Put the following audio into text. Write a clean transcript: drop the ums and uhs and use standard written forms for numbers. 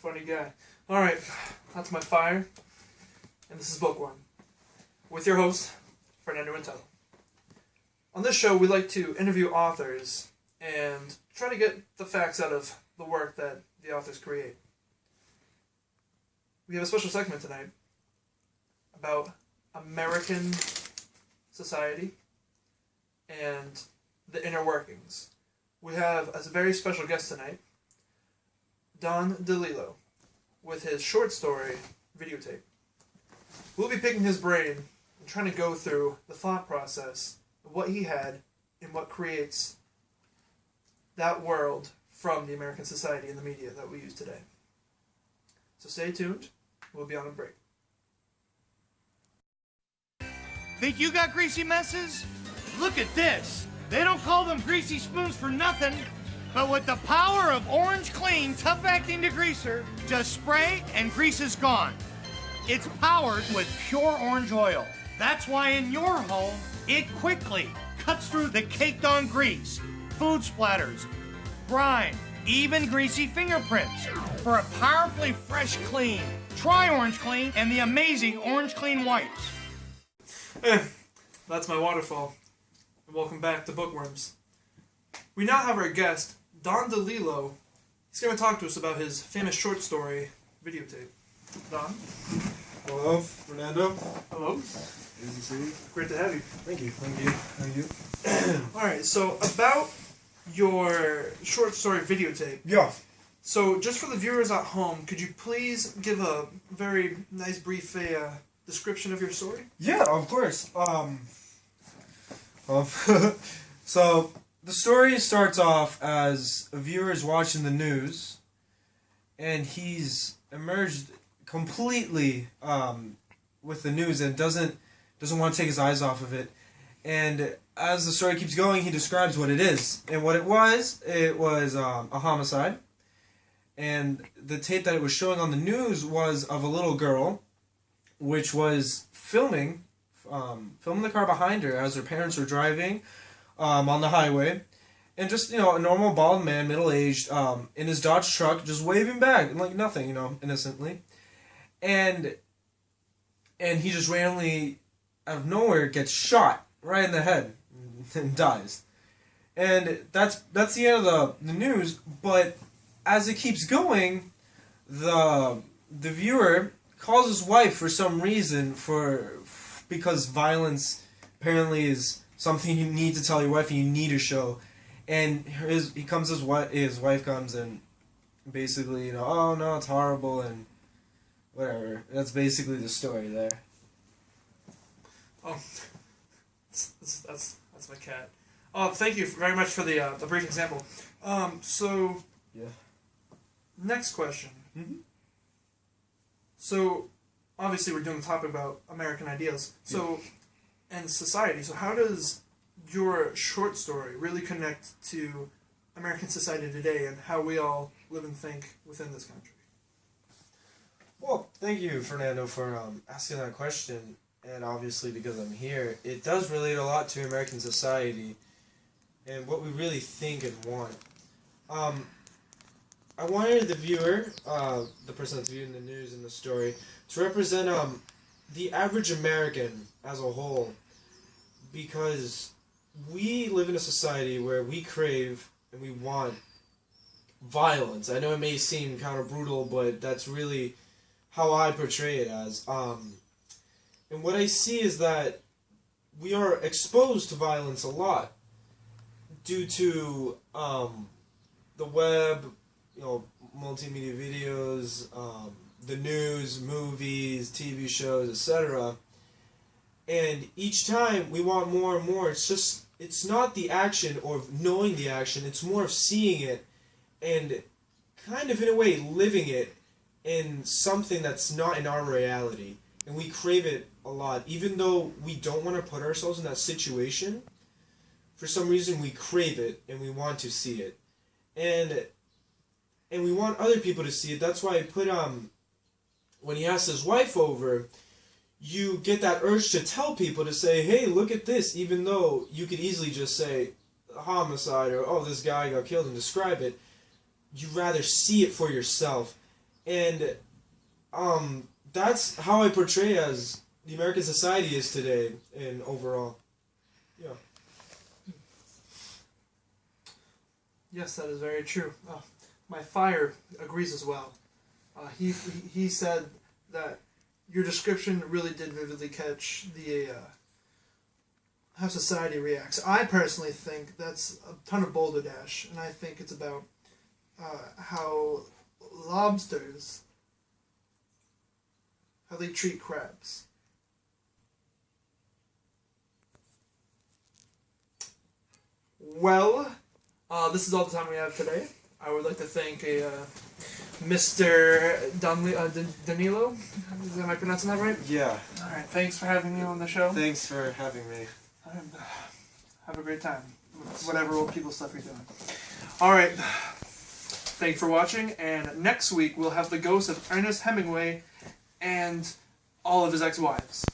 funny guy. Alright, that's my fire. And this is Bookworm. With your host, Fernando Intello. On this show, we like to interview authors and try to get the facts out of the work that the authors create. We have a special segment tonight about American society and the inner workings. We have, as a very special guest tonight, Don Dellilo, with his short story, Videotape. We'll be picking his brain and trying to go through the thought process of what he had and what creates that world from the American society and the media that we use today. So stay tuned. We'll be on a break. Think you got greasy messes? Look at this. They don't call them greasy spoons for nothing. But with the power of Orange Clean Tough Acting Degreaser, just spray and grease is gone. It's powered with pure orange oil. That's why in your home, it quickly cuts through the caked on grease, food splatters, grime, even greasy fingerprints. For a powerfully fresh clean, try Orange Clean and the amazing Orange Clean wipes. That's my waterfall. And welcome back to Bookworms. We now have our guest, Don Dellilo. He's going to talk to us about his famous short story, Videotape. Don? Hello, Fernando. Hello. Good to see you. Great to have you. Thank you. Thank you. Alright, so about your short story, Videotape. Yeah. So, just for the viewers at home, could you please give a very nice, brief description of your story? Yeah, of course. So, the story starts off as a viewer is watching the news, and he's emerged completely with the news and doesn't want to take his eyes off of it. And as the story keeps going, he describes what it is. And what it was a homicide. And the tape that it was showing on the news was of a little girl, which was filming the car behind her as her parents were driving on the highway. And just, a normal bald man, middle-aged, in his Dodge truck, just waving back, like nothing, innocently. And he just randomly, out of nowhere, gets shot right in the head and dies. And that's the end of the news, but as it keeps going, the viewer calls his wife for some reason, because violence apparently is something you need to tell your wife and you need to show. And his wife comes and basically, oh no, it's horrible and whatever. That's basically the story there. Oh, that's my cat. Oh, thank you very much for the brief example. So yeah. Next question. Mm-hmm. So, obviously, we're doing the topic about American ideals. So, and society. So, how does your short story really connect to American society today and how we all live and think within this country? Well, thank you, Fernando, for asking that question. And obviously, because I'm here, it does relate a lot to American society and what we really think and want. I wanted the viewer, the person that's viewing the news and the story, to represent the average American as a whole, because we live in a society where we crave and we want violence. I know it may seem kind of brutal, but that's really how I portray it as. And what I see is that we are exposed to violence a lot due to the web, multimedia videos, the news, movies, TV shows, etc. And each time we want more and more. It's not the action or knowing the action, it's more of seeing it and kind of in a way living it in something that's not in our reality. And we crave it a lot. Even though we don't want to put ourselves in that situation, for some reason we crave it and we want to see it. And we want other people to see it. That's why I put, when he asked his wife over, you get that urge to tell people to say, hey, look at this, even though you could easily just say homicide or, oh, this guy got killed and describe it. You'd rather see it for yourself. And that's how I portray as the American society is today and overall. Yeah. Yes, that is very true. My fire agrees as well. He said that your description really did vividly catch the how society reacts. I personally think that's a ton of balderdash, and I think it's about how lobsters, how they treat crabs. Well, this is all the time we have today. I would like to thank Mr. Don Dellilo. Am I pronouncing that right? Yeah. All right. Thanks for having me on the show. Thanks for having me. Have a great time. Whatever old people stuff you're doing. All right. Thank you for watching. And next week we'll have the ghost of Ernest Hemingway and all of his ex-wives.